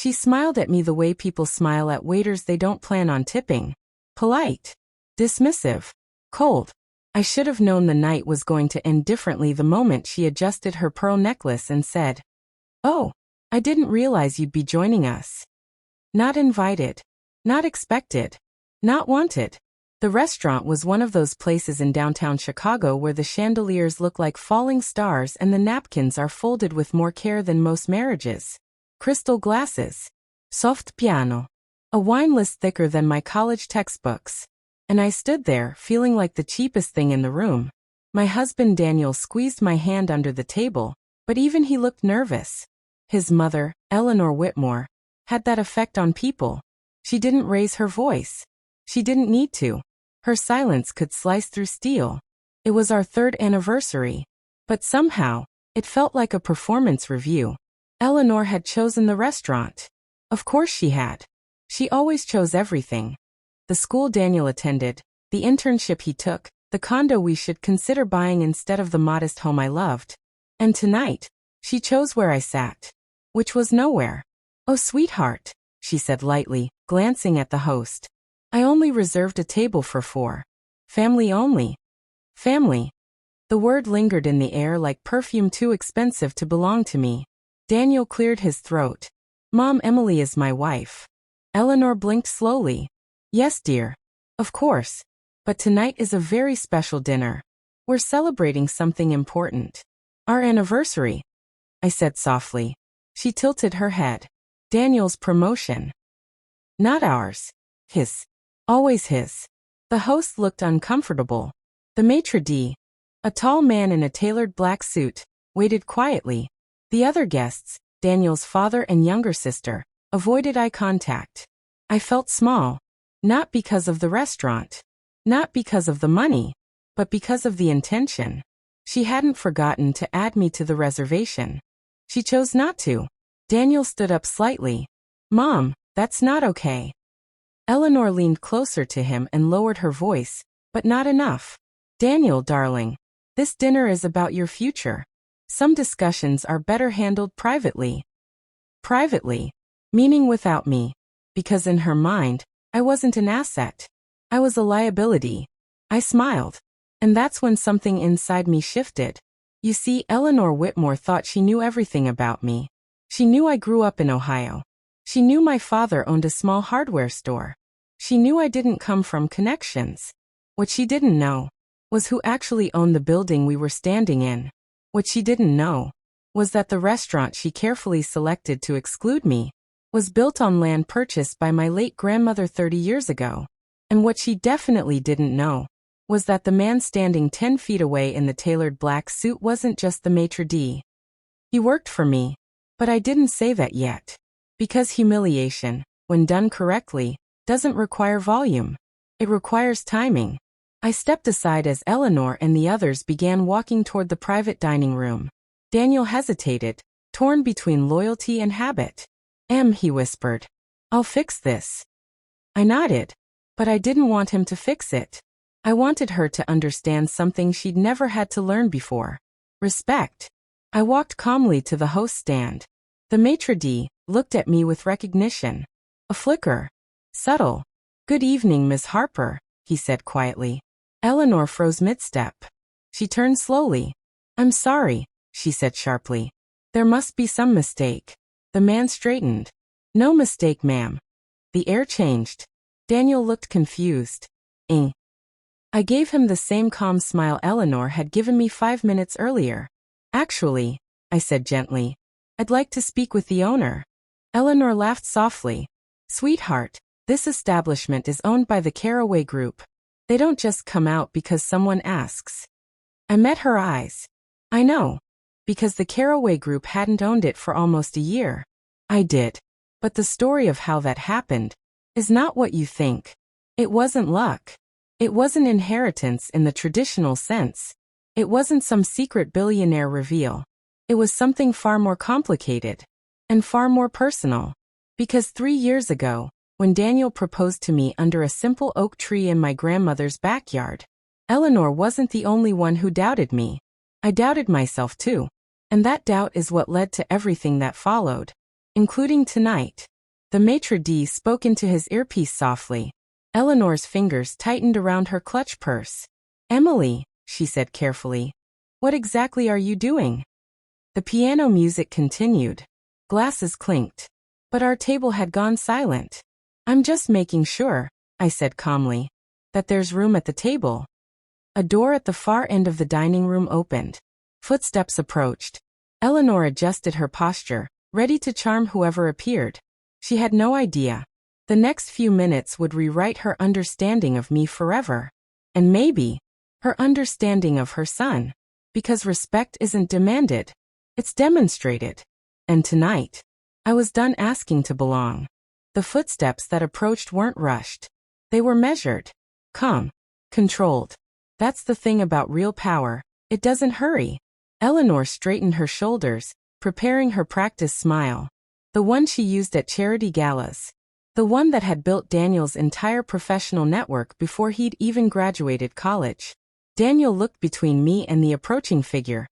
She smiled at me the way people smile at waiters they don't plan on tipping. Polite. Dismissive. Cold. I should have known the night was going to end differently the moment she adjusted her pearl necklace and said, "Oh, I didn't realize you'd be joining us." Not invited. Not expected. Not wanted. The restaurant was one of those places in downtown Chicago where the chandeliers look like falling stars and the napkins are folded with more care than most marriages. Crystal glasses. Soft piano. A wine list thicker than my college textbooks. And I stood there, feeling like the cheapest thing in the room. My husband Daniel squeezed my hand under the table, but even he looked nervous. His mother, Eleanor Whitmore, had that effect on people. She didn't raise her voice. She didn't need to. Her silence could slice through steel. It was our 3rd anniversary. But somehow, it felt like a performance review. Eleanor had chosen the restaurant. Of course she had. She always chose everything. The school Daniel attended, the internship he took, the condo we should consider buying instead of the modest home I loved. And tonight, she chose where I sat. Which was nowhere. "Oh, sweetheart," she said lightly, glancing at the host. "I only reserved a table for 4. Family only." Family. The word lingered in the air like perfume too expensive to belong to me. Daniel cleared his throat. "Mom, Emily is my wife." Eleanor blinked slowly. "Yes, dear. Of course. But tonight is a very special dinner. We're celebrating something important. Our anniversary," I said softly. She tilted her head. "Daniel's promotion." "Not ours. His. Always his." The host looked uncomfortable. The maitre d', a tall man in a tailored black suit, waited quietly. The other guests, Daniel's father and younger sister, avoided eye contact. I felt small. Not because of the restaurant. Not because of the money. But because of the intention. She hadn't forgotten to add me to the reservation. She chose not to. Daniel stood up slightly. "Mom, that's not okay." Eleanor leaned closer to him and lowered her voice, but not enough. "Daniel, darling, this dinner is about your future. Some discussions are better handled privately." Privately, meaning without me. Because in her mind, I wasn't an asset. I was a liability. I smiled. And that's when something inside me shifted. You see, Eleanor Whitmore thought she knew everything about me. She knew I grew up in Ohio. She knew my father owned a small hardware store. She knew I didn't come from connections. What she didn't know was who actually owned the building we were standing in. What she didn't know was that the restaurant she carefully selected to exclude me was built on land purchased by my late grandmother 30 years ago. And what she definitely didn't know was that the man standing 10 feet away in the tailored black suit wasn't just the maitre d'. He worked for me. But I didn't say that yet. Because humiliation, when done correctly, doesn't require volume. It requires timing. I stepped aside as Eleanor and the others began walking toward the private dining room. Daniel hesitated, torn between loyalty and habit. He whispered. "I'll fix this." I nodded. But I didn't want him to fix it. I wanted her to understand something she'd never had to learn before. Respect. I walked calmly to the host stand. The maitre d' looked at me with recognition. A flicker. Subtle. "Good evening, Miss Harper," he said quietly. Eleanor froze mid-step. She turned slowly. "I'm sorry," she said sharply. "There must be some mistake." The man straightened. "No mistake, ma'am." The air changed. Daniel looked confused. I gave him the same calm smile Eleanor had given me 5 minutes earlier. "Actually," I said gently, "I'd like to speak with the owner." Eleanor laughed softly. "Sweetheart, this establishment is owned by the Caraway Group. They don't just come out because someone asks." I met her eyes. "I know. Because the Caraway Group hadn't owned it for almost a year. I did. But the story of how that happened is not what you think. It wasn't luck. It wasn't inheritance in the traditional sense. It wasn't some secret billionaire reveal. It was something far more complicated. And far more personal. Because 3 years ago, when Daniel proposed to me under a simple oak tree in my grandmother's backyard, Eleanor wasn't the only one who doubted me. I doubted myself too. And that doubt is what led to everything that followed. including tonight. The maitre d' spoke into his earpiece softly. Eleanor's fingers tightened around her clutch purse. Emily, she said carefully, what exactly are you doing? The piano music continued. Glasses clinked. But our table had gone silent. I'm just making sure, I said calmly, that there's room at the table. A door at the far end of the dining room opened. Footsteps approached. Eleanor adjusted her posture, ready to charm whoever appeared. She had no idea. The next few minutes would rewrite her understanding of me forever. And maybe, her understanding of her son. Because respect isn't demanded. It's demonstrated. And tonight, I was done asking to belong. The footsteps that approached weren't rushed. They were measured. Calm. Controlled. That's the thing about real power. It doesn't hurry. Eleanor straightened her shoulders, preparing her practice smile. The one she used at charity galas. The one that had built Daniel's entire professional network before he'd even graduated college. Daniel looked between me and the approaching figure,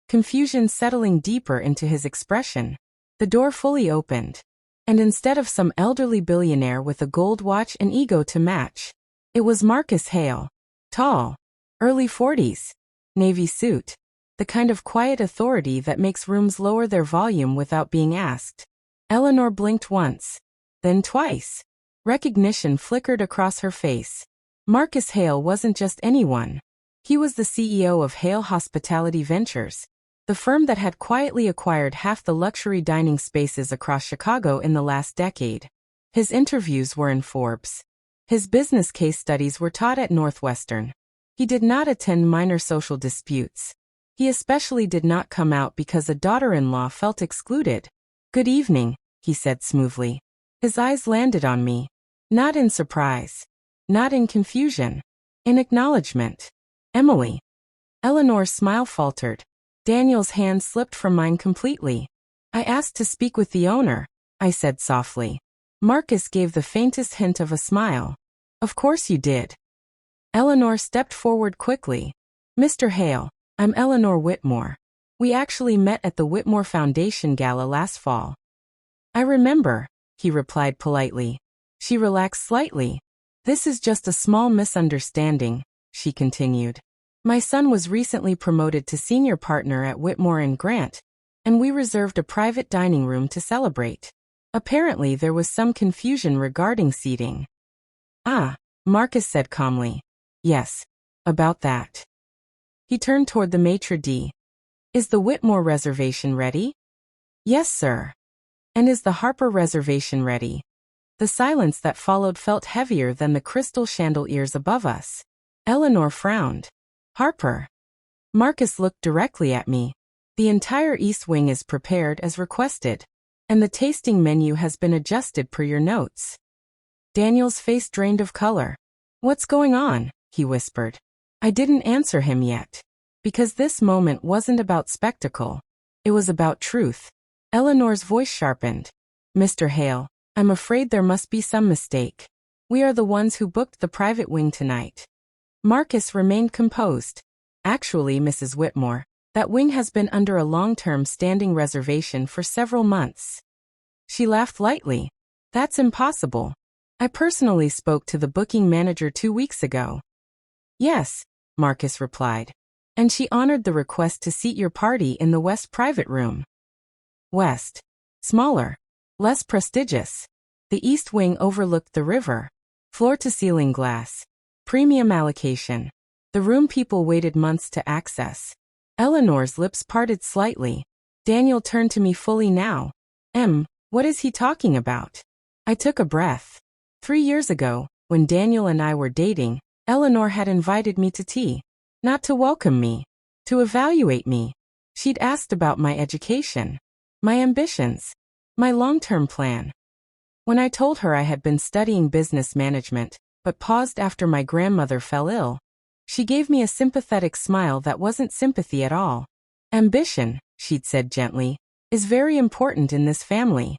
confusion settling deeper into his expression. The door fully opened. And instead of some elderly billionaire with a gold watch and ego to match, it was Marcus Hale. Tall. Early 40s. Navy suit. The kind of quiet authority that makes rooms lower their volume without being asked. Eleanor blinked once. Then twice. Recognition flickered across her face. Marcus Hale wasn't just anyone. He was the CEO of Hale Hospitality Ventures, the firm that had quietly acquired half the luxury dining spaces across Chicago in the last decade. His interviews were in Forbes. His business case studies were taught at Northwestern. He did not attend minor social disputes. He especially did not come out because a daughter-in-law felt excluded. Good evening, he said smoothly. His eyes landed on me. Not in surprise. Not in confusion. In acknowledgement. Emily. Eleanor's smile faltered. Daniel's hand slipped from mine completely. I asked to speak with the owner, I said softly. Marcus gave the faintest hint of a smile. Of course you did. Eleanor stepped forward quickly. Mr. Hale, I'm Eleanor Whitmore. We actually met at the Whitmore Foundation Gala last fall. I remember, he replied politely. She relaxed slightly. This is just a small misunderstanding, she continued. My son was recently promoted to senior partner at Whitmore and Grant, and we reserved a private dining room to celebrate. Apparently there was some confusion regarding seating. Ah, Marcus said calmly. Yes, about that. He turned toward the maitre d'. Is the Whitmore reservation ready? Yes, sir. And is the Harper reservation ready? The silence that followed felt heavier than the crystal chandeliers above us. Eleanor frowned. Harper. Marcus looked directly at me. The entire East Wing is prepared as requested, and the tasting menu has been adjusted per your notes. Daniel's face drained of color. What's going on? He whispered. I didn't answer him yet. Because this moment wasn't about spectacle. It was about truth. Eleanor's voice sharpened. Mr. Hale, I'm afraid there must be some mistake. We are the ones who booked the private wing tonight. Marcus remained composed. Actually, Mrs. Whitmore, that wing has been under a long-term standing reservation for several months. She laughed lightly. That's impossible. I personally spoke to the booking manager 2 weeks ago. Yes, Marcus replied. And she honored the request to seat your party in the West private room. West. Smaller. Less prestigious. The East Wing overlooked the river. Floor-to-ceiling glass. Premium allocation. The room people waited months to access. Eleanor's lips parted slightly. Daniel turned to me fully now. What is he talking about? I took a breath. 3 years ago, when Daniel and I were dating, Eleanor had invited me to tea. Not to welcome me. To evaluate me. She'd asked about my education. My ambitions. My long-term plan. When I told her I had been studying business management, but paused after my grandmother fell ill, she gave me a sympathetic smile that wasn't sympathy at all. Ambition, she'd said gently, is very important in this family.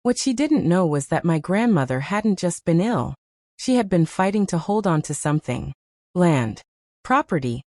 What she didn't know was that my grandmother hadn't just been ill. She had been fighting to hold on to something. Land. Property.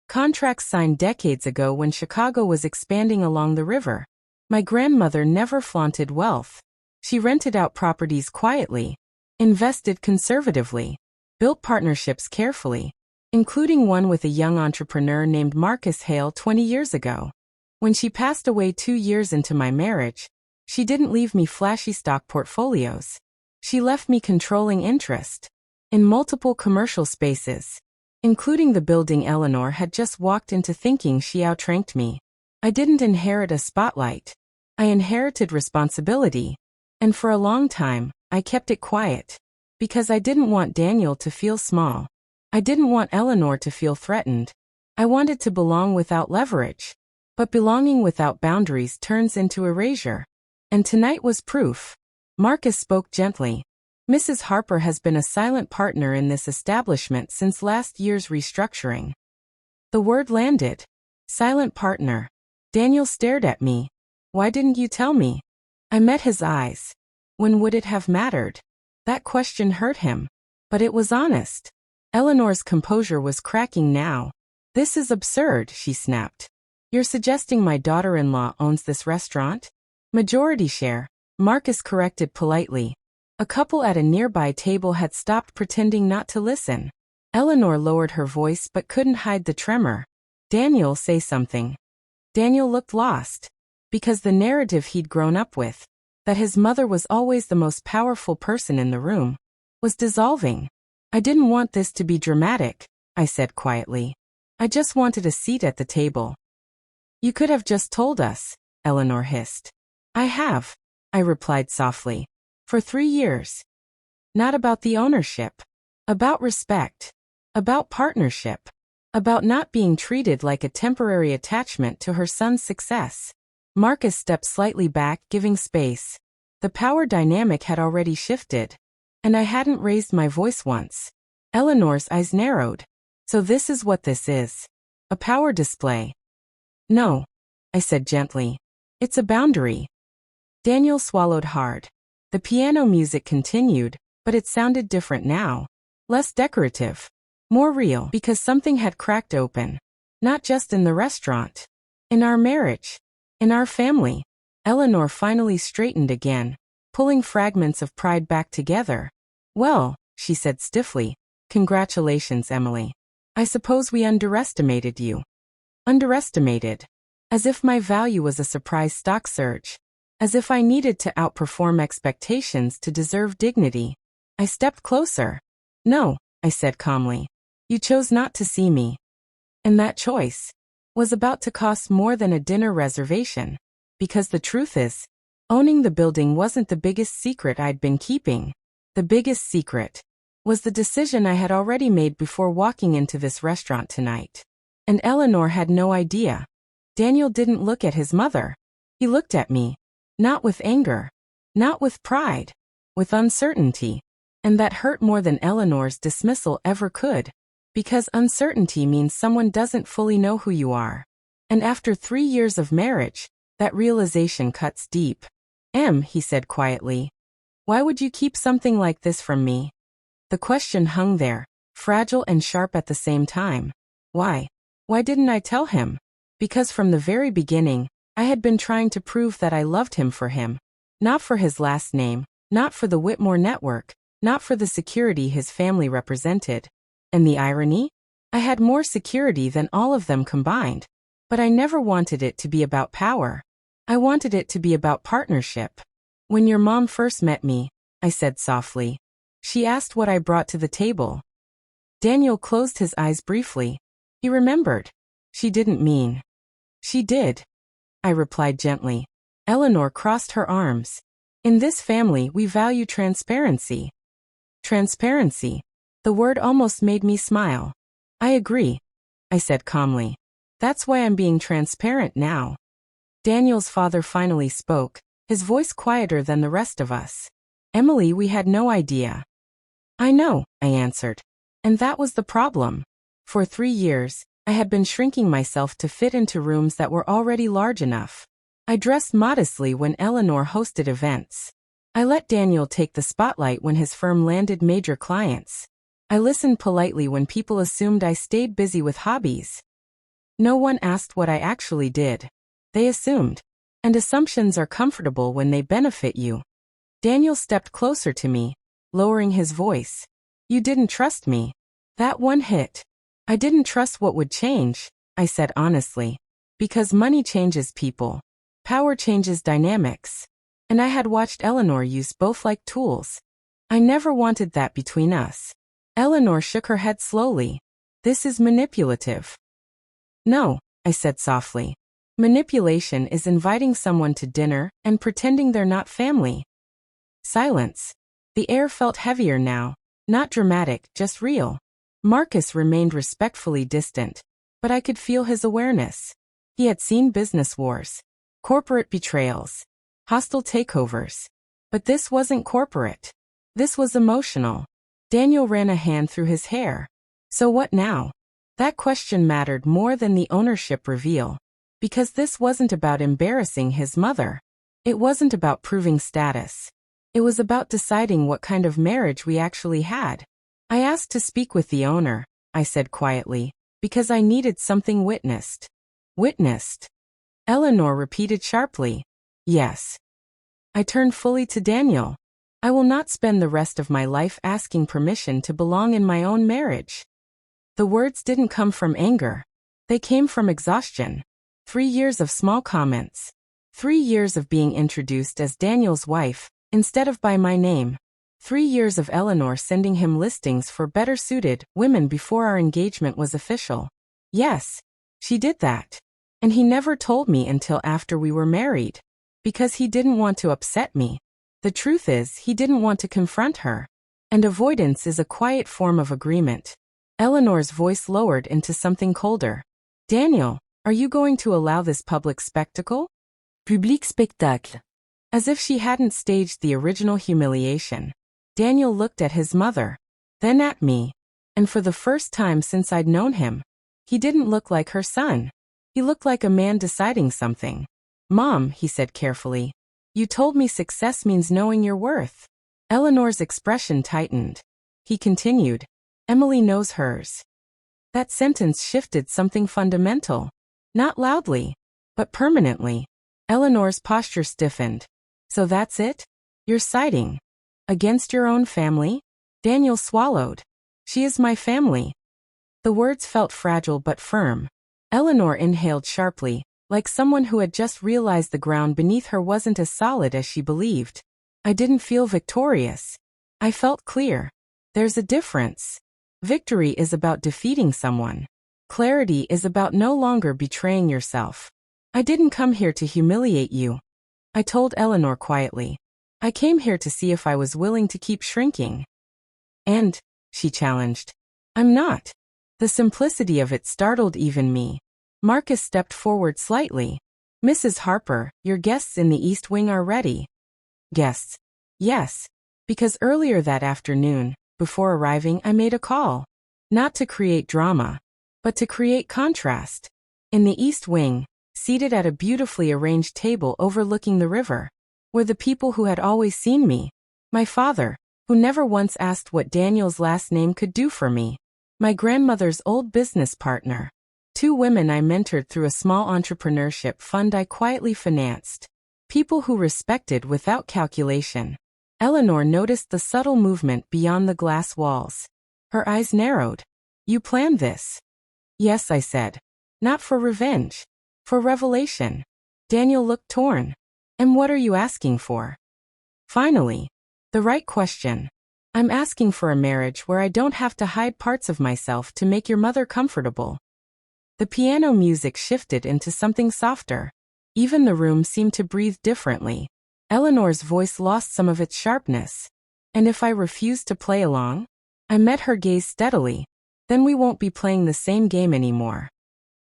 Contracts signed decades ago when Chicago was expanding along the river. My grandmother never flaunted wealth. She rented out properties quietly, invested conservatively, built partnerships carefully, including one with a young entrepreneur named Marcus Hale 20 years ago. When she passed away 2 years into my marriage, she didn't leave me flashy stock portfolios. She left me controlling interest in multiple commercial spaces, including the building Eleanor had just walked into thinking she outranked me. I didn't inherit a spotlight. I inherited responsibility. And for a long time, I kept it quiet. Because I didn't want Daniel to feel small. I didn't want Eleanor to feel threatened. I wanted to belong without leverage. But belonging without boundaries turns into erasure. And tonight was proof. Marcus spoke gently. Mrs. Harper has been a silent partner in this establishment since last year's restructuring. The word landed. Silent partner. Daniel stared at me. Why didn't you tell me? I met his eyes. When would it have mattered? That question hurt him. But it was honest. Eleanor's composure was cracking now. This is absurd, she snapped. You're suggesting my daughter-in-law owns this restaurant? Majority share, Marcus corrected politely. A couple at a nearby table had stopped pretending not to listen. Eleanor lowered her voice but couldn't hide the tremor. Daniel, say something. Daniel looked lost. Because the narrative he'd grown up with, that his mother was always the most powerful person in the room, was dissolving. I didn't want this to be dramatic, I said quietly. I just wanted a seat at the table. You could have just told us, Eleanor hissed. I have, I replied softly. For 3 years. Not about the ownership. About respect. About partnership. About not being treated like a temporary attachment to her son's success. Marcus stepped slightly back, giving space. The power dynamic had already shifted. And I hadn't raised my voice once. Eleanor's eyes narrowed. So this is what this is. A power display. No, I said gently. It's a boundary. Daniel swallowed hard. The piano music continued, but it sounded different now. Less decorative. More real, because something had cracked open. Not just in the restaurant. In our marriage. In our family. Eleanor finally straightened again, pulling fragments of pride back together. Well, she said stiffly. Congratulations, Emily. I suppose we underestimated you. Underestimated. As if my value was a surprise stock surge. As if I needed to outperform expectations to deserve dignity. I stepped closer. No, I said calmly. You chose not to see me. And that choice was about to cost more than a dinner reservation. Because the truth is, owning the building wasn't the biggest secret I'd been keeping. The biggest secret was the decision I had already made before walking into this restaurant tonight. And Eleanor had no idea. Daniel didn't look at his mother. He looked at me. Not with anger. Not with pride. With uncertainty. And that hurt more than Eleanor's dismissal ever could. Because uncertainty means someone doesn't fully know who you are. And after 3 years of marriage, that realization cuts deep. He said quietly. Why would you keep something like this from me? The question hung there, fragile and sharp at the same time. Why? Why didn't I tell him? Because from the very beginning, I had been trying to prove that I loved him for him. Not for his last name, not for the Whitmore network, not for the security his family represented. And the irony? I had more security than all of them combined. But I never wanted it to be about power. I wanted it to be about partnership. When your mom first met me, I said softly, she asked what I brought to the table. Daniel closed his eyes briefly. He remembered. She didn't mean. She did. I replied gently. Eleanor crossed her arms. In this family, we value transparency. Transparency. The word almost made me smile. I agree, I said calmly. That's why I'm being transparent now. Daniel's father finally spoke, his voice quieter than the rest of us. Emily, we had no idea. I know, I answered. And that was the problem. For 3 years, I had been shrinking myself to fit into rooms that were already large enough. I dressed modestly when Eleanor hosted events. I let Daniel take the spotlight when his firm landed major clients. I listened politely when people assumed I stayed busy with hobbies. No one asked what I actually did. They assumed. And assumptions are comfortable when they benefit you. Daniel stepped closer to me, lowering his voice. You didn't trust me. That one hit. I didn't trust what would change, I said honestly. Because money changes people. Power changes dynamics. And I had watched Eleanor use both like tools. I never wanted that between us. Eleanor shook her head slowly. This is manipulative. No, I said softly. Manipulation is inviting someone to dinner and pretending they're not family. Silence. The air felt heavier now, not dramatic, just real. Marcus remained respectfully distant, but I could feel his awareness. He had seen business wars, corporate betrayals, hostile takeovers. But this wasn't corporate. This was emotional. Daniel ran a hand through his hair. So what now? That question mattered more than the ownership reveal. Because this wasn't about embarrassing his mother. It wasn't about proving status. It was about deciding what kind of marriage we actually had. I asked to speak with the owner, I said quietly, because I needed something witnessed. Witnessed? Eleanor repeated sharply. Yes. I turned fully to Daniel. I will not spend the rest of my life asking permission to belong in my own marriage. The words didn't come from anger. They came from exhaustion. 3 years of small comments. 3 years of being introduced as Daniel's wife, instead of by my name. 3 years of Eleanor sending him listings for better-suited women before our engagement was official. Yes, she did that. And he never told me until after we were married. Because he didn't want to upset me. The truth is, he didn't want to confront her. And avoidance is a quiet form of agreement. Eleanor's voice lowered into something colder. Daniel, are you going to allow this public spectacle? Public spectacle. As if she hadn't staged the original humiliation. Daniel looked at his mother, then at me. And for the first time since I'd known him, he didn't look like her son. He looked like a man deciding something. Mom, he said carefully, you told me success means knowing your worth. Eleanor's expression tightened. He continued, Emily knows hers. That sentence shifted something fundamental. Not loudly, but permanently. Eleanor's posture stiffened. So that's it? You're siding against your own family? Daniel swallowed. She is my family. The words felt fragile but firm. Eleanor inhaled sharply, like someone who had just realized the ground beneath her wasn't as solid as she believed. I didn't feel victorious. I felt clear. There's a difference. Victory is about defeating someone. Clarity is about no longer betraying yourself. I didn't come here to humiliate you. I told Eleanor quietly. I came here to see if I was willing to keep shrinking. And, she challenged, I'm not. The simplicity of it startled even me. Marcus stepped forward slightly. Mrs. Harper, your guests in the East Wing are ready. Guests? Yes. Because earlier that afternoon, before arriving, I made a call. Not to create drama, but to create contrast. In the East Wing, seated at a beautifully arranged table overlooking the river, were the people who had always seen me. My father, who never once asked what Daniel's last name could do for me. My grandmother's old business partner. 2 women I mentored through a small entrepreneurship fund I quietly financed. People who respected without calculation. Eleanor noticed the subtle movement beyond the glass walls. Her eyes narrowed. You planned this? Yes, I said. Not for revenge. For revelation. Daniel looked torn. And what are you asking for? Finally. The right question. I'm asking for a marriage where I don't have to hide parts of myself to make your mother comfortable. The piano music shifted into something softer. Even the room seemed to breathe differently. Eleanor's voice lost some of its sharpness. And if I refused to play along? I met her gaze steadily. Then we won't be playing the same game anymore.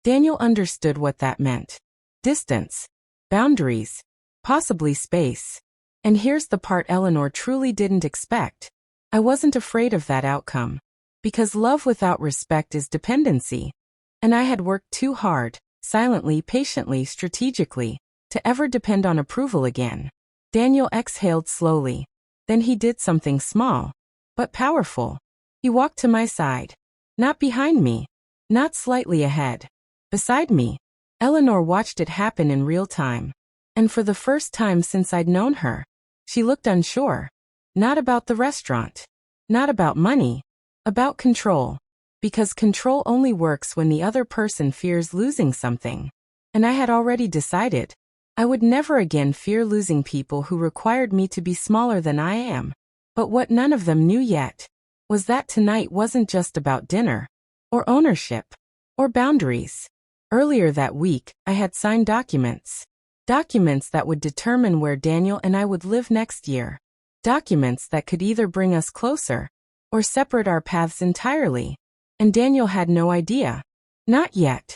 Daniel understood what that meant. Distance. Boundaries. Possibly space. And here's the part Eleanor truly didn't expect. I wasn't afraid of that outcome. Because love without respect is dependency. And I had worked too hard, silently, patiently, strategically, to ever depend on approval again. Daniel exhaled slowly. Then he did something small, but powerful. He walked to my side. Not behind me. Not slightly ahead. Beside me. Eleanor watched it happen in real time. And for the first time since I'd known her, she looked unsure. Not about the restaurant. Not about money. About control. Because control only works when the other person fears losing something. And I had already decided. I would never again fear losing people who required me to be smaller than I am. But what none of them knew yet was that tonight wasn't just about dinner, or ownership, or boundaries. Earlier that week, I had signed documents. Documents that would determine where Daniel and I would live next year. Documents that could either bring us closer, or separate our paths entirely. And Daniel had no idea. Not yet.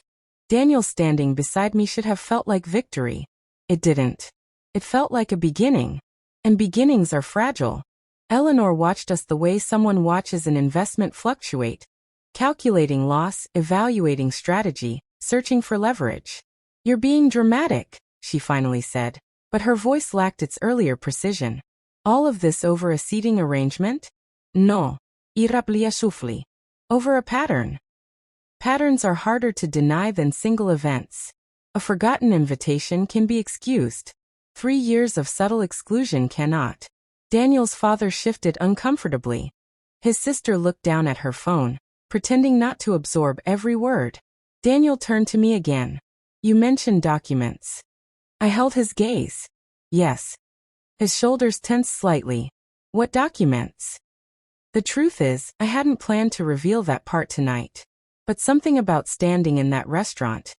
Daniel standing beside me should have felt like victory. It didn't. It felt like a beginning. And beginnings are fragile. Eleanor watched us the way someone watches an investment fluctuate, calculating loss, evaluating strategy, searching for leverage. You're being dramatic, she finally said, but her voice lacked its earlier precision. All of this over a seating arrangement? No. Irraplia sufli. Over a pattern. Patterns are harder to deny than single events. A forgotten invitation can be excused. 3 years of subtle exclusion cannot. Daniel's father shifted uncomfortably. His sister looked down at her phone, pretending not to absorb every word. Daniel turned to me again. You mentioned documents. I held his gaze. Yes. His shoulders tensed slightly. What documents? The truth is, I hadn't planned to reveal that part tonight. But something about standing in that restaurant,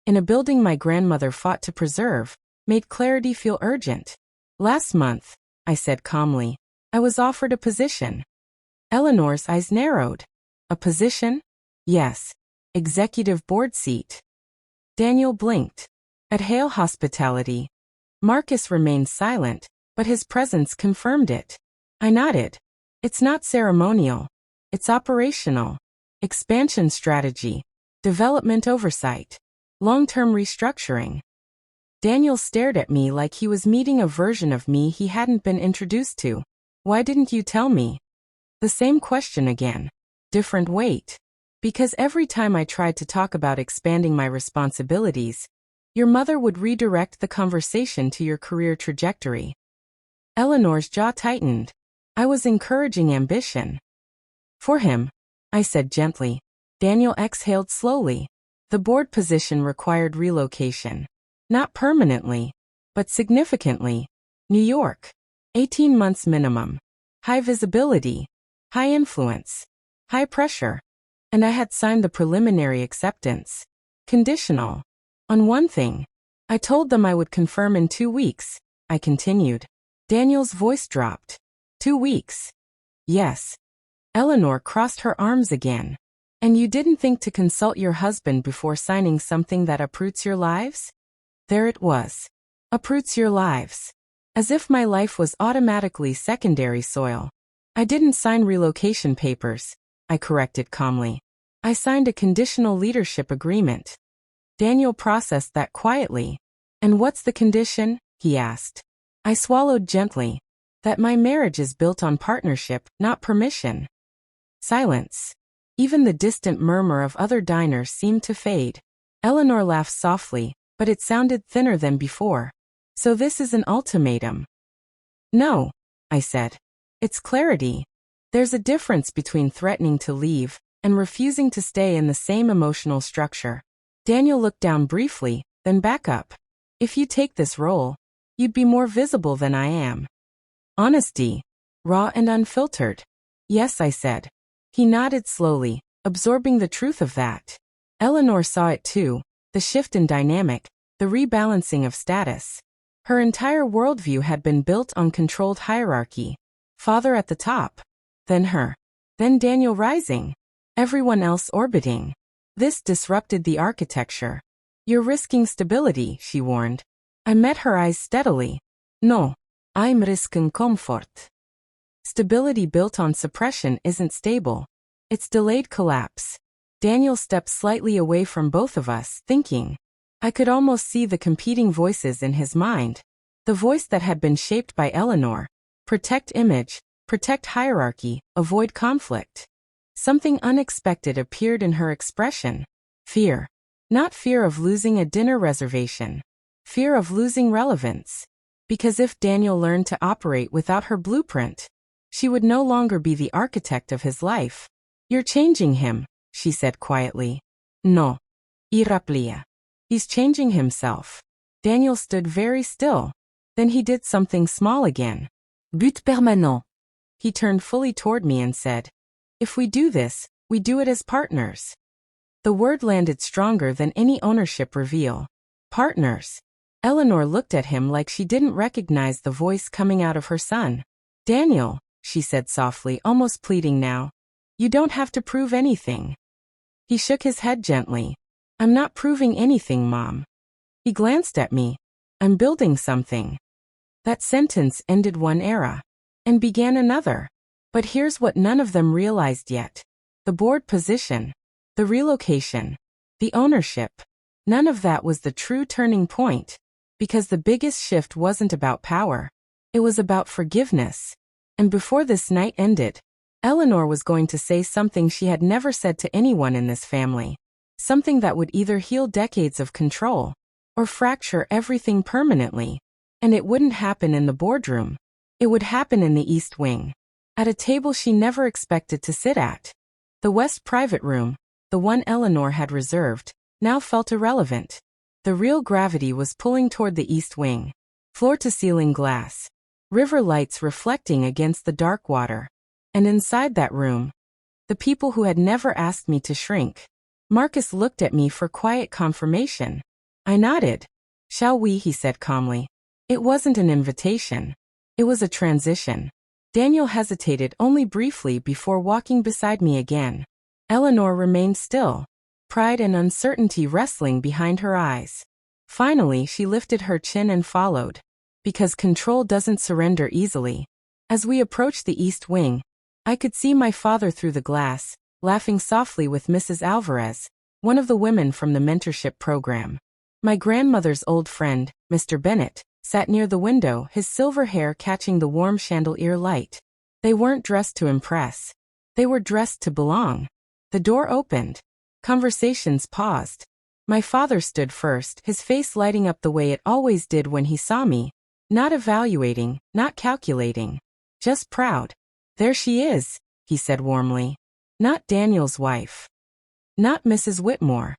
in a building my grandmother fought to preserve, made clarity feel urgent. Last month, I said calmly, I was offered a position. Eleanor's eyes narrowed. A position? Yes. Executive board seat. Daniel blinked. At Hale Hospitality. Marcus remained silent, but his presence confirmed it. I nodded. It's not ceremonial. It's operational. Expansion strategy. Development oversight. Long-term restructuring. Daniel stared at me like he was meeting a version of me he hadn't been introduced to. Why didn't you tell me? The same question again. Different weight. Because every time I tried to talk about expanding my responsibilities, your mother would redirect the conversation to your career trajectory. Eleanor's jaw tightened. I was encouraging ambition. For him, I said gently. Daniel exhaled slowly. The board position required relocation. Not permanently, but significantly. New York. 18 months minimum. High visibility. High influence. High pressure. And I had signed the preliminary acceptance. Conditional. On one thing. I told them I would confirm in 2 weeks, I continued. Daniel's voice dropped. 2 weeks. Yes. Eleanor crossed her arms again. And you didn't think to consult your husband before signing something that uproots your lives? There it was. Uproots your lives. As if my life was automatically secondary soil. I didn't sign relocation papers, I corrected calmly. I signed a conditional leadership agreement. Daniel processed that quietly. And what's the condition? He asked. I swallowed gently. That my marriage is built on partnership, not permission. Silence. Even the distant murmur of other diners seemed to fade. Eleanor laughed softly, but it sounded thinner than before. So this is an ultimatum. No, I said. It's clarity. There's a difference between threatening to leave and refusing to stay in the same emotional structure. Daniel looked down briefly, then back up. If you take this role, you'd be more visible than I am. Honesty. Raw and unfiltered. Yes, I said. He nodded slowly, absorbing the truth of that. Eleanor saw it too, the shift in dynamic, the rebalancing of status. Her entire worldview had been built on controlled hierarchy. Father at the top. Then her. Then Daniel rising. Everyone else orbiting. This disrupted the architecture. You're risking stability, she warned. I met her eyes steadily. No. I'm risking comfort. Stability built on suppression isn't stable. It's delayed collapse. Daniel stepped slightly away from both of us, thinking. I could almost see the competing voices in his mind. The voice that had been shaped by Eleanor. Protect image, protect hierarchy, avoid conflict. Something unexpected appeared in her expression. Fear. Not fear of losing a dinner reservation. Fear of losing relevance. Because if Daniel learned to operate without her blueprint, she would no longer be the architect of his life. You're changing him, she said quietly. No. Iraplia. He's changing himself. Daniel stood very still. Then he did something small again. But permanent. He turned fully toward me and said, if we do this, we do it as partners. The word landed stronger than any ownership reveal. Partners. Eleanor looked at him like she didn't recognize the voice coming out of her son. Daniel, she said softly, almost pleading now. You don't have to prove anything. He shook his head gently. I'm not proving anything, Mom. He glanced at me. I'm building something. That sentence ended one era and began another. But here's what none of them realized yet. The board position, the relocation, the ownership. None of that was the true turning point. Because the biggest shift wasn't about power. It was about forgiveness. And before this night ended, Eleanor was going to say something she had never said to anyone in this family. Something that would either heal decades of control or fracture everything permanently. And it wouldn't happen in the boardroom. It would happen in the East Wing. At a table she never expected to sit at. The West private room, the one Eleanor had reserved, now felt irrelevant. The real gravity was pulling toward the East Wing. Floor-to-ceiling glass. River lights reflecting against the dark water. And inside that room, the people who had never asked me to shrink. Marcus looked at me for quiet confirmation. I nodded. Shall we? He said calmly. It wasn't an invitation. It was a transition. Daniel hesitated only briefly before walking beside me again. Eleanor remained still. Pride and uncertainty wrestling behind her eyes. Finally, she lifted her chin and followed. Because control doesn't surrender easily. As we approached the East Wing, I could see my father through the glass, laughing softly with Mrs. Alvarez, one of the women from the mentorship program. My grandmother's old friend, Mr. Bennett, sat near the window, his silver hair catching the warm chandelier light. They weren't dressed to impress. They were dressed to belong. The door opened. Conversations paused. My father stood first, his face lighting up the way it always did when he saw me. Not evaluating, not calculating. Just proud. There she is, he said warmly. Not Daniel's wife. Not Mrs. Whitmore.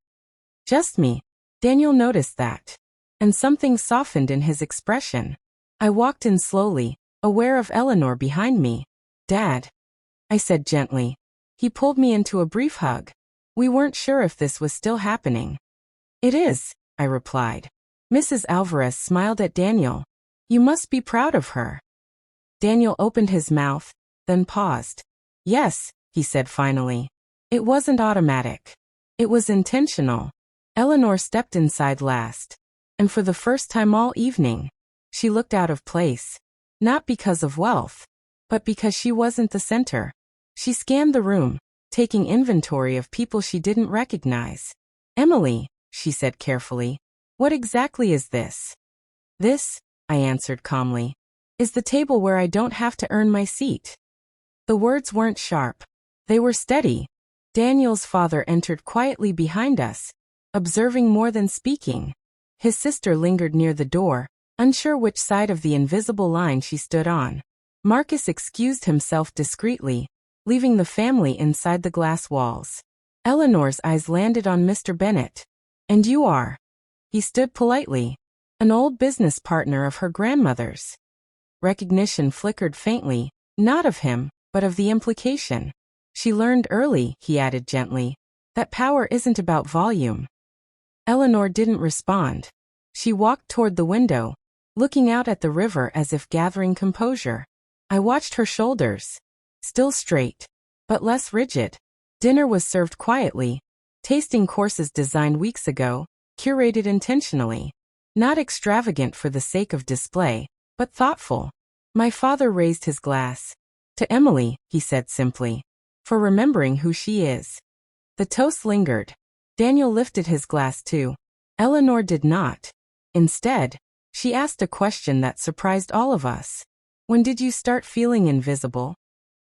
Just me. Daniel noticed that. And something softened in his expression. I walked in slowly, aware of Eleanor behind me. Dad, I said gently. He pulled me into a brief hug. We weren't sure if this was still happening. It is, I replied. Mrs. Alvarez smiled at Daniel. You must be proud of her. Daniel opened his mouth, then paused. Yes, he said finally. It wasn't automatic. It was intentional. Eleanor stepped inside last. And for the first time all evening, she looked out of place. Not because of wealth, but because she wasn't the center. She scanned the room, taking inventory of people she didn't recognize. Emily, she said carefully, what exactly is this? This, I answered calmly, is the table where I don't have to earn my seat. The words weren't sharp. They were steady. Daniel's father entered quietly behind us, observing more than speaking. His sister lingered near the door, unsure which side of the invisible line she stood on. Marcus excused himself discreetly, leaving the family inside the glass walls. Eleanor's eyes landed on Mr. Bennett. And you are? He stood politely. An old business partner of her grandmother's. Recognition flickered faintly, not of him, but of the implication. She learned early, he added gently, that power isn't about volume. Eleanor didn't respond. She walked toward the window, looking out at the river as if gathering composure. I watched her shoulders. Still straight, but less rigid. Dinner was served quietly. Tasting courses designed weeks ago, curated intentionally. Not extravagant for the sake of display, but thoughtful. My father raised his glass. To Emily, he said simply, for remembering who she is. The toast lingered. Daniel lifted his glass too. Eleanor did not. Instead, she asked a question that surprised all of us. When did you start feeling invisible?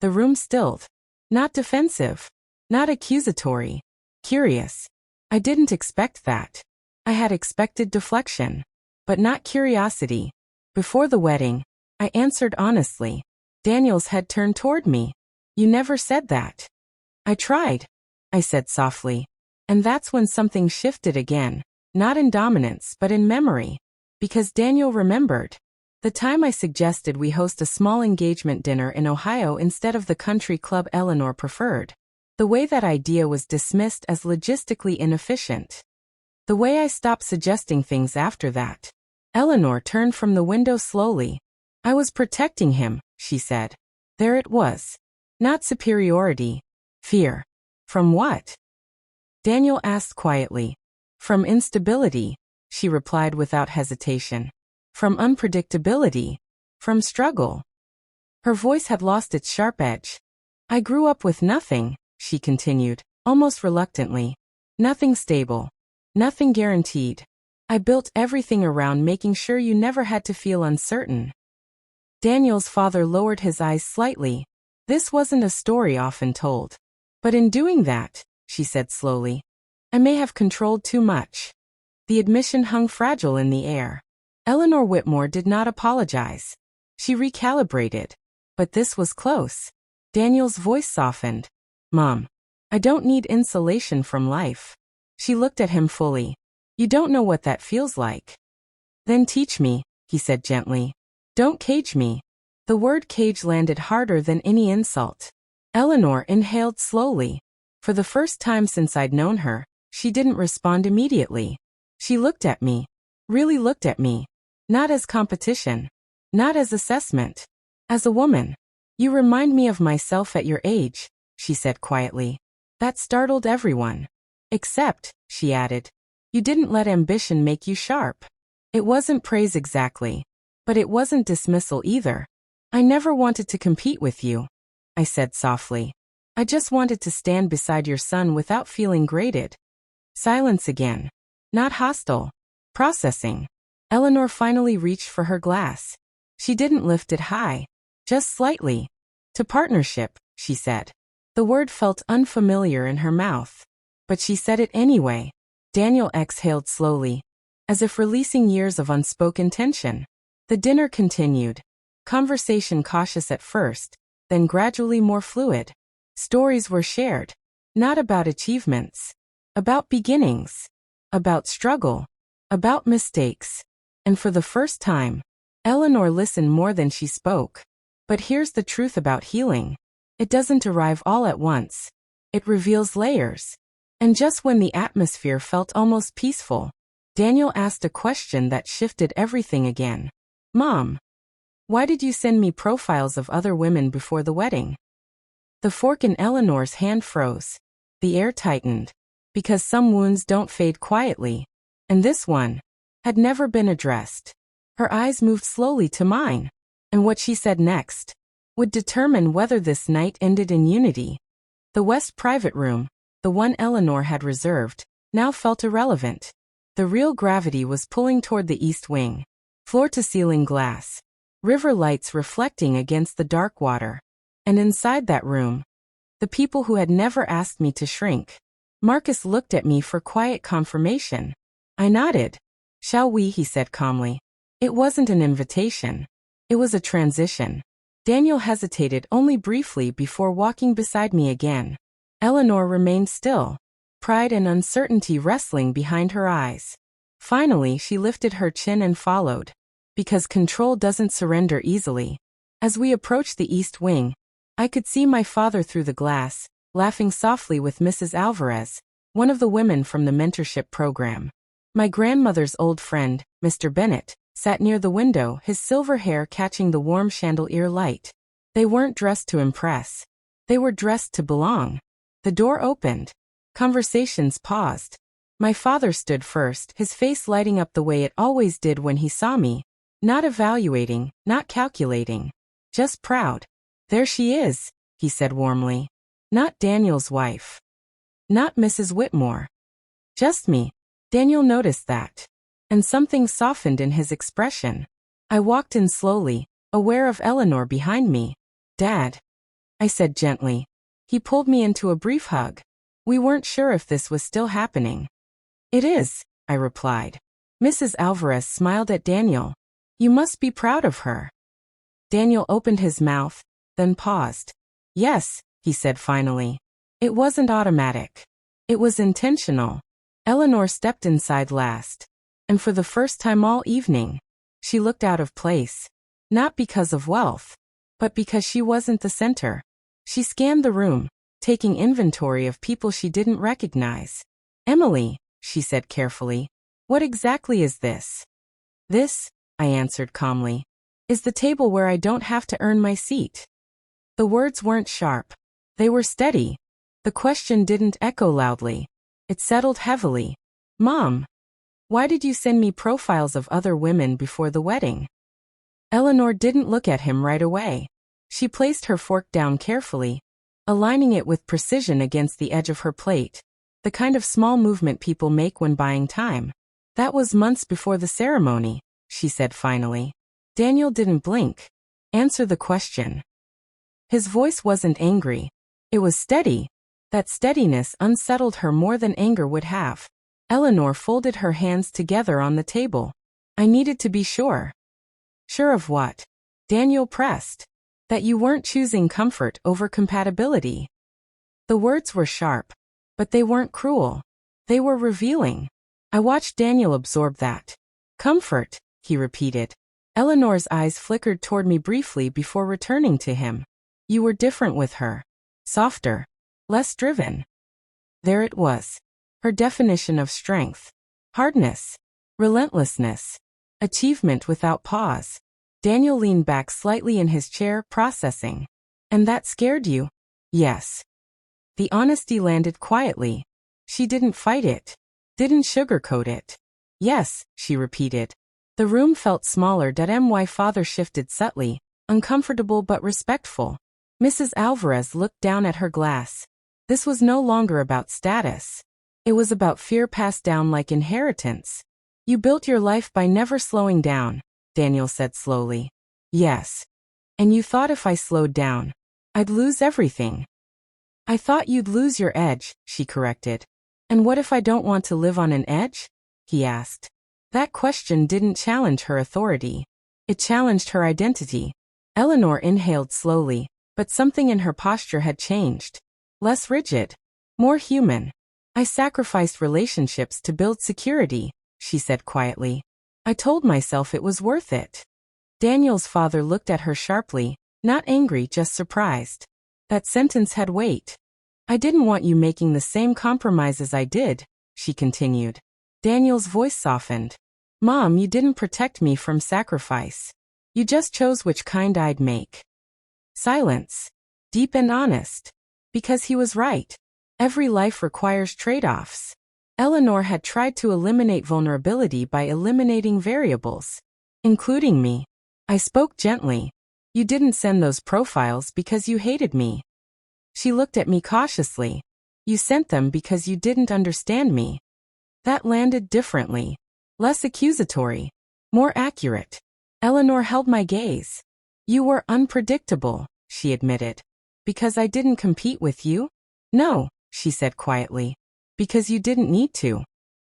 The room stilled. Not defensive. Not accusatory. Curious. I didn't expect that. I had expected deflection. but not curiosity. Before the wedding, I answered honestly. Daniel's head turned toward me. You never said that. I tried, I said softly. And that's when something shifted again, not in dominance but in memory. Because Daniel remembered. The time I suggested we host a small engagement dinner in Ohio instead of the country club Eleanor preferred. The way that idea was dismissed as logistically inefficient. The way I stopped suggesting things after that. Eleanor turned from the window slowly. I was protecting him, she said. There it was. Not superiority. Fear. From what? Daniel asked quietly. From instability, she replied without hesitation. From unpredictability. From struggle. Her voice had lost its sharp edge. I grew up with nothing, she continued, almost reluctantly. Nothing stable. Nothing guaranteed. I built everything around making sure you never had to feel uncertain. Daniel's father lowered his eyes slightly. This wasn't a story often told. But in doing that, she said slowly, I may have controlled too much. The admission hung fragile in the air. Eleanor Whitmore did not apologize. She recalibrated. But this was close. Daniel's voice softened. Mom, I don't need insulation from life. She looked at him fully. You don't know what that feels like. Then teach me, he said gently. Don't cage me. The word cage landed harder than any insult. Eleanor inhaled slowly. For the first time since I'd known her, she didn't respond immediately. She looked at me. Really looked at me. Not as competition. Not as assessment. As a woman. You remind me of myself at your age, she said quietly. That startled everyone. Except, she added, you didn't let ambition make you sharp. It wasn't praise exactly. But it wasn't dismissal either. I never wanted to compete with you, I said softly. I just wanted to stand beside your son without feeling graded. Silence again. Not hostile. Processing. Eleanor finally reached for her glass. She didn't lift it high. Just slightly. To partnership, she said. The word felt unfamiliar in her mouth. But she said it anyway. Daniel exhaled slowly, as if releasing years of unspoken tension. The dinner continued. Conversation cautious at first, then gradually more fluid. Stories were shared. Not about achievements. About beginnings. About struggle. About mistakes. And for the first time, Eleanor listened more than she spoke. But here's the truth about healing. It doesn't arrive all at once. It reveals layers. And just when the atmosphere felt almost peaceful, Daniel asked a question that shifted everything again. Mom, why did you send me profiles of other women before the wedding? The fork in Eleanor's hand froze. The air tightened. Because some wounds don't fade quietly. And this one had never been addressed. Her eyes moved slowly to mine. And what she said next would determine whether this night ended in unity. The West private room, the one Eleanor had reserved, now felt irrelevant. The real gravity was pulling toward the east wing. Floor-to-ceiling glass. River lights reflecting against the dark water. And inside that room, the people who had never asked me to shrink. Marcus looked at me for quiet confirmation. I nodded. Shall we? He said calmly. It wasn't an invitation. It was a transition. Daniel hesitated only briefly before walking beside me again. Eleanor remained still, pride and uncertainty wrestling behind her eyes. Finally, she lifted her chin and followed. Because control doesn't surrender easily. As we approached the east wing, I could see my father through the glass, laughing softly with Mrs. Alvarez, one of the women from the mentorship program. My grandmother's old friend, Mr. Bennett, sat near the window, his silver hair catching the warm chandelier light. They weren't dressed to impress. They were dressed to belong. The door opened. Conversations paused. My father stood first, his face lighting up the way it always did when he saw me. Not evaluating, not calculating. Just proud. There she is, he said warmly. Not Daniel's wife. Not Mrs. Whitmore. Just me. Daniel noticed that. And something softened in his expression. I walked in slowly, aware of Eleanor behind me. Dad, I said gently. He pulled me into a brief hug. We weren't sure if this was still happening. It is, I replied. Mrs. Alvarez smiled at Daniel. You must be proud of her. Daniel opened his mouth, then paused. Yes, he said finally. It wasn't automatic. It was intentional. Eleanor stepped inside last. And for the first time all evening, she looked out of place. Not because of wealth, but because she wasn't the center. She scanned the room, taking inventory of people she didn't recognize. Emily, she said carefully, what exactly is this? This, I answered calmly, is the table where I don't have to earn my seat. The words weren't sharp. They were steady. The question didn't echo loudly. It settled heavily. Mom, why did you send me profiles of other women before the wedding? Eleanor didn't look at him right away. She placed her fork down carefully, aligning it with precision against the edge of her plate, the kind of small movement people make when buying time. That was months before the ceremony, she said finally. Daniel didn't blink. Answer the question. His voice wasn't angry. It was steady. That steadiness unsettled her more than anger would have. Eleanor folded her hands together on the table. I needed to be sure. Sure of what? Daniel pressed. That you weren't choosing comfort over compatibility. The words were sharp, but they weren't cruel. They were revealing. I watched Daniel absorb that. Comfort, he repeated. Eleanor's eyes flickered toward me briefly before returning to him. You were different with her. Softer. Less driven. There it was. Her definition of strength. Hardness. Relentlessness. Achievement without pause. Daniel leaned back slightly in his chair, processing. And that scared you? Yes. The honesty landed quietly. She didn't fight it. Didn't sugarcoat it. Yes, she repeated. The room felt smaller. My father shifted subtly, uncomfortable but respectful. Mrs. Alvarez looked down at her glass. This was no longer about status. It was about fear passed down like inheritance. You built your life by never slowing down, Daniel said slowly. Yes. And you thought if I slowed down, I'd lose everything. I thought you'd lose your edge, she corrected. And what if I don't want to live on an edge? He asked. That question didn't challenge her authority. It challenged her identity. Eleanor inhaled slowly, but something in her posture had changed. Less rigid. More human. I sacrificed relationships to build security, she said quietly. I told myself it was worth it. Daniel's father looked at her sharply, not angry, just surprised. That sentence had weight. I didn't want you making the same compromises I did, she continued. Daniel's voice softened. Mom, you didn't protect me from sacrifice. You just chose which kind I'd make. Silence. Deep and honest. Because he was right. Every life requires trade-offs. Eleanor had tried to eliminate vulnerability by eliminating variables. Including me. I spoke gently. You didn't send those profiles because you hated me. She looked at me cautiously. You sent them because you didn't understand me. That landed differently. Less accusatory. More accurate. Eleanor held my gaze. You were unpredictable, she admitted. Because I didn't compete with you? No, she said quietly. Because you didn't need to.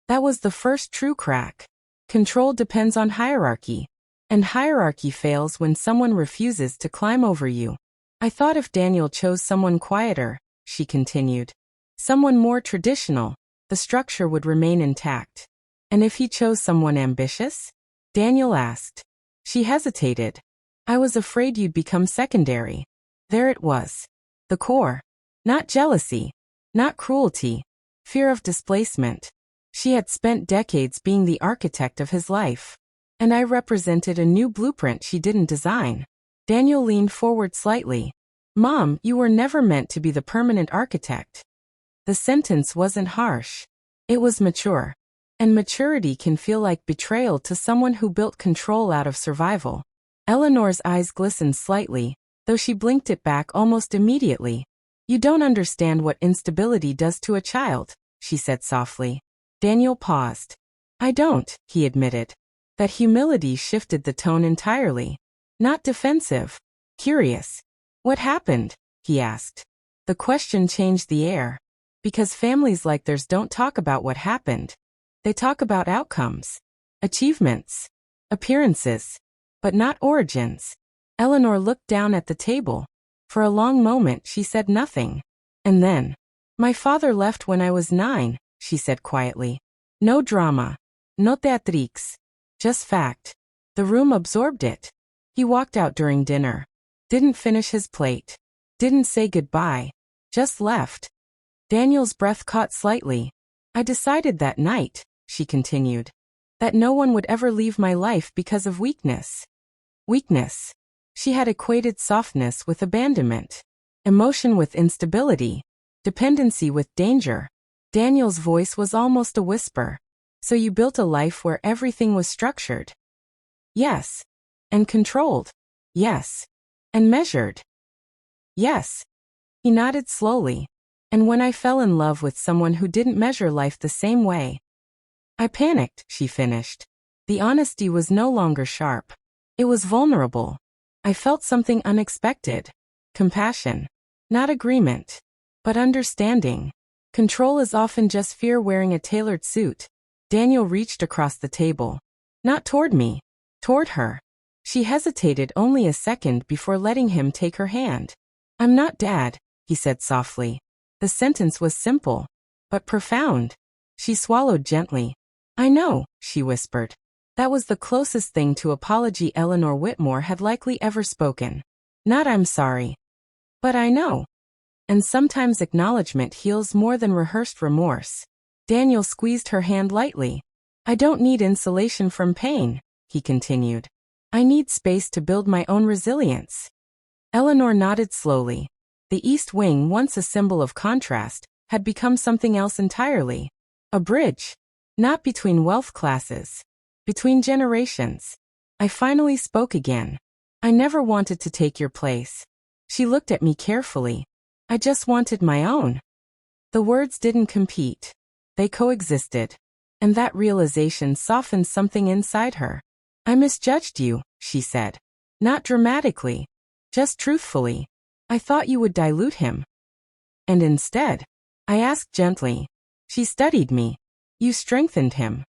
That was the first true crack. Control depends on hierarchy. And hierarchy fails when someone refuses to climb over you. I thought if Daniel chose someone quieter, she continued, someone more traditional, the structure would remain intact. And if he chose someone ambitious? Daniel asked. She hesitated. I was afraid you'd become secondary. There it was. The core. Not jealousy. Not cruelty. Fear of displacement. She had spent decades being the architect of his life. And I represented a new blueprint she didn't design. Daniel leaned forward slightly. Mom, you were never meant to be the permanent architect. The sentence wasn't harsh. It was mature. And maturity can feel like betrayal to someone who built control out of survival. Eleanor's eyes glistened slightly, though she blinked it back almost immediately. You don't understand what instability does to a child, she said softly. Daniel paused. I don't, he admitted. That humility shifted the tone entirely. Not defensive. Curious. What happened? He asked. The question changed the air. Because families like theirs don't talk about what happened. They talk about outcomes. achievements, appearances, but not origins. Eleanor looked down at the table. For a long moment she said nothing. And then, "My father left when I was 9, she said quietly. No drama. No theatrics. Just fact. The room absorbed it. He walked out during dinner. Didn't finish his plate. Didn't say goodbye. Just left." Daniel's breath caught slightly. "I decided that night," she continued, "that no one would ever leave my life because of weakness." Weakness. She had equated softness with abandonment, emotion with instability, dependency with danger. Daniel's voice was almost a whisper. "So you built a life where everything was structured?" "Yes." "And controlled?" "Yes." "And measured?" "Yes." He nodded slowly. "And when I fell in love with someone who didn't measure life the same way, I panicked," she finished. The honesty was no longer sharp. It was vulnerable. I felt something unexpected. Compassion. Not agreement. But understanding. Control is often just fear wearing a tailored suit. Daniel reached across the table. Not toward me. Toward her. She hesitated only a second before letting him take her hand. "I'm not Dad," he said softly. The sentence was simple, but profound. She swallowed gently. "I know," she whispered. That was the closest thing to apology Eleanor Whitmore had likely ever spoken. Not "I'm sorry," but "I know." And sometimes acknowledgement heals more than rehearsed remorse. Daniel squeezed her hand lightly. "I don't need insulation from pain," he continued. "I need space to build my own resilience." Eleanor nodded slowly. The East Wing, once a symbol of contrast, had become something else entirely. A bridge. Not between wealth classes. Between generations. I finally spoke again. "I never wanted to take your place." She looked at me carefully. "I just wanted my own." The words didn't compete. They coexisted. And that realization softened something inside her. "I misjudged you," she said. Not dramatically. Just truthfully. "I thought you would dilute him." "And instead," I asked gently. She studied me. "You strengthened him."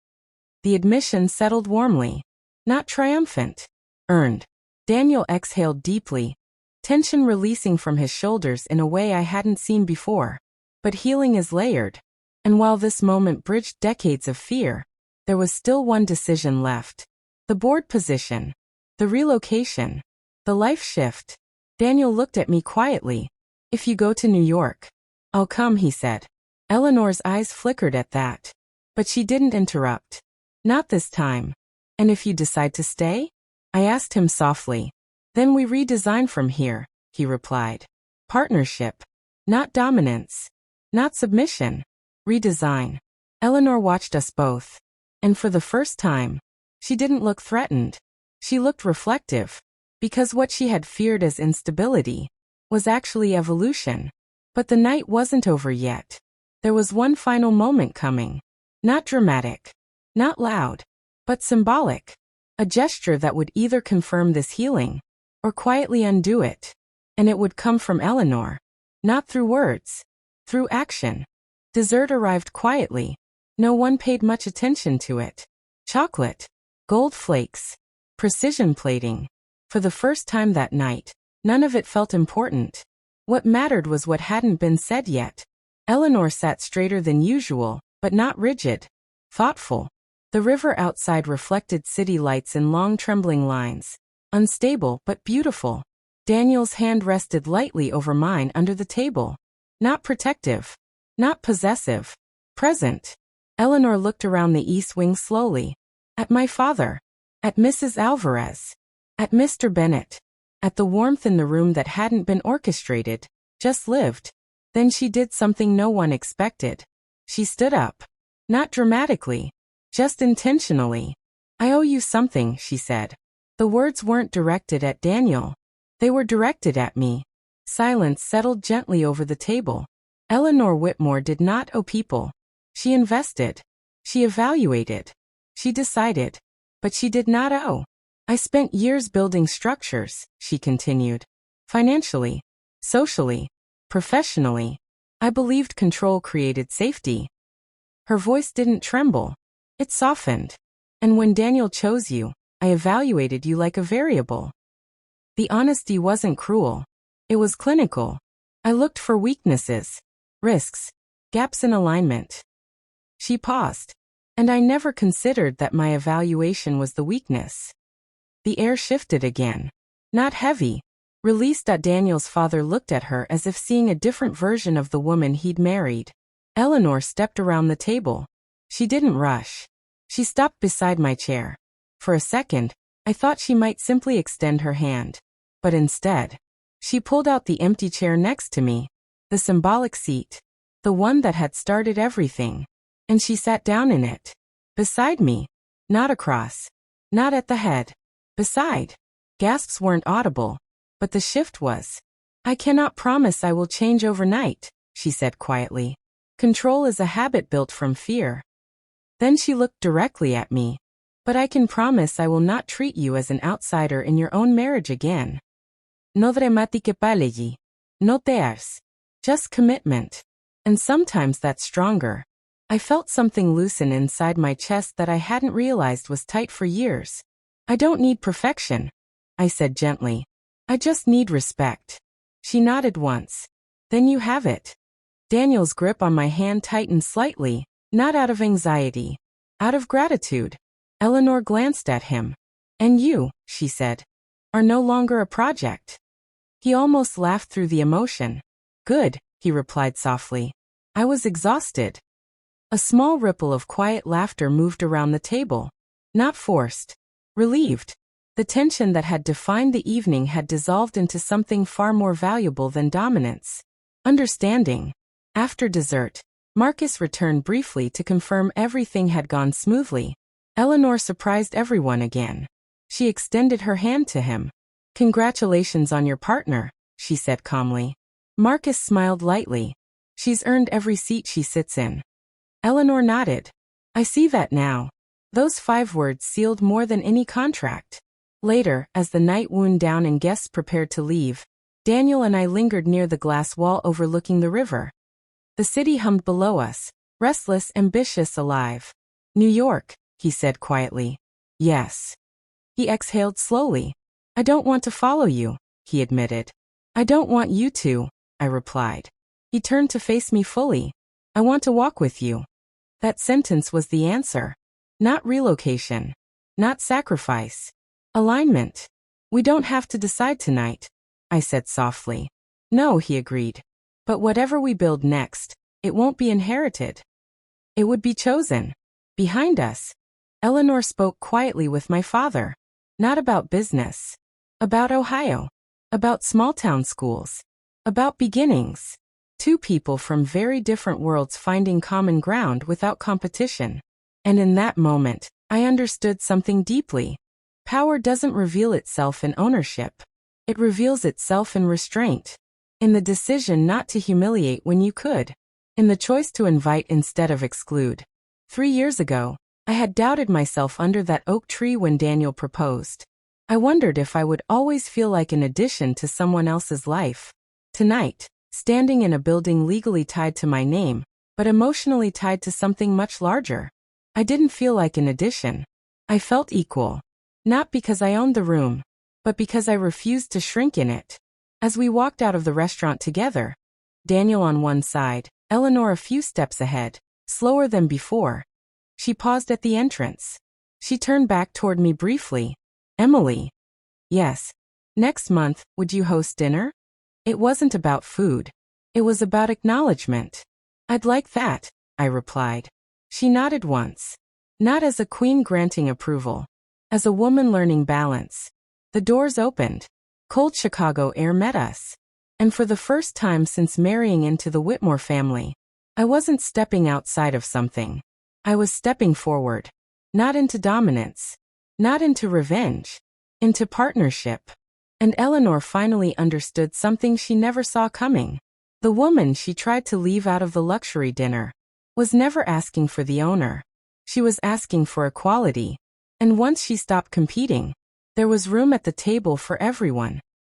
The admission settled warmly. Not triumphant. Earned. Daniel exhaled deeply, tension releasing from his shoulders in a way I hadn't seen before. But healing is layered. And while this moment bridged decades of fear, there was still one decision left. The board position. The relocation. The life shift. Daniel looked at me quietly. "If you go to New York, I'll come," he said. Eleanor's eyes flickered at that. But she didn't interrupt. "Not this time." "And if you decide to stay?" I asked him softly. "Then we redesign from here," he replied. "Partnership. Not dominance. Not submission. Redesign." Eleanor watched us both. And for the first time, she didn't look threatened. She looked reflective. Because what she had feared as instability was actually evolution. But the night wasn't over yet. There was one final moment coming. Not dramatic. Not loud. But symbolic. A gesture that would either confirm this healing or quietly undo it. And it would come from Eleanor. Not through words. Through action. Dessert arrived quietly. No one paid much attention to it. Chocolate. Gold flakes. Precision plating. For the first time that night, none of it felt important. What mattered was what hadn't been said yet. Eleanor sat straighter than usual, but not rigid. Thoughtful. The river outside reflected city lights in long trembling lines. Unstable but beautiful. Daniel's hand rested lightly over mine under the table. Not protective. Not possessive. Present. Eleanor looked around the East Wing slowly. At my father. At Mrs. Alvarez. At Mr. Bennett. At the warmth in the room that hadn't been orchestrated, just lived. Then she did something no one expected. She stood up. Not dramatically. Just intentionally. "I owe you something," she said. The words weren't directed at Daniel. They were directed at me. Silence settled gently over the table. Eleanor Whitmore did not owe people. She invested. She evaluated. She decided. But she did not owe. "I spent years building structures," she continued. "Financially. Socially. Professionally. I believed control created safety." Her voice didn't tremble. It softened. And when Daniel chose you, I evaluated you like a variable. The honesty wasn't cruel. It was clinical. I looked for weaknesses, risks, gaps in alignment. She paused. And I never considered that my evaluation was the weakness. The air shifted again. Not heavy. Released. Daniel's father looked at her as if seeing a different version of the woman he'd married. Eleanor stepped around the table. She didn't rush. She stopped beside my chair. For a second, I thought she might simply extend her hand. But instead, she pulled out the empty chair next to me, the symbolic seat, the one that had started everything. And she sat down in it. Beside me. Not across. Not at the head. Beside. Gasps weren't audible, but the shift was. I cannot promise I will change overnight, she said quietly. Control is a habit built from fear. Then she looked directly at me. But I can promise I will not treat you as an outsider in your own marriage again. No dramatique palegi. No tears. Just commitment. And sometimes that's stronger. I felt something loosen inside my chest that I hadn't realized was tight for years. I don't need perfection, I said gently. I just need respect. She nodded once. Then you have it. Daniel's grip on my hand tightened slightly, not out of anxiety, out of gratitude. Eleanor glanced at him. And you, she said, are no longer a project. He almost laughed through the emotion. Good, he replied softly. I was exhausted. A small ripple of quiet laughter moved around the table. Not forced. Relieved. The tension that had defined the evening had dissolved into something far more valuable than dominance. Understanding. After dessert, Marcus returned briefly to confirm everything had gone smoothly. Eleanor surprised everyone again. She extended her hand to him. Congratulations on your partner, she said calmly. Marcus smiled lightly. She's earned every seat she sits in. Eleanor nodded. I see that now. Those 5 words sealed more than any contract. Later, as the night wound down and guests prepared to leave, Daniel and I lingered near the glass wall overlooking the river. The city hummed below us, restless, ambitious, alive. New York, he said quietly. Yes. He exhaled slowly. I don't want to follow you, he admitted. I don't want you to, I replied. He turned to face me fully. I want to walk with you. That sentence was the answer. Not relocation. Not sacrifice. Alignment. We don't have to decide tonight, I said softly. No, he agreed. But whatever we build next, it won't be inherited. It would be chosen. Behind us. Eleanor spoke quietly with my father. Not about business. About Ohio. About small-town schools. About beginnings. 2 people from very different worlds finding common ground without competition. And in that moment, I understood something deeply. Power doesn't reveal itself in ownership. It reveals itself in restraint. In the decision not to humiliate when you could. In the choice to invite instead of exclude. 3 years ago, I had doubted myself under that oak tree when Daniel proposed. I wondered if I would always feel like an addition to someone else's life. Tonight, standing in a building legally tied to my name, but emotionally tied to something much larger, I didn't feel like an addition. I felt equal. Not because I owned the room, but because I refused to shrink in it. As we walked out of the restaurant together, Daniel on one side, Eleanor a few steps ahead, slower than before. She paused at the entrance. She turned back toward me briefly. Emily. Yes. Next month, would you host dinner? It wasn't about food. It was about acknowledgement. I'd like that, I replied. She nodded once. Not as a queen granting approval. As a woman learning balance. The doors opened. Cold Chicago air met us. And for the first time since marrying into the Whitmore family, I wasn't stepping outside of something. I was stepping forward. Not into dominance. Not into revenge. Into partnership. And Eleanor finally understood something she never saw coming. The woman she tried to leave out of the luxury dinner was never asking for the owner. She was asking for equality. And once she stopped competing, there was room at the table for everyone.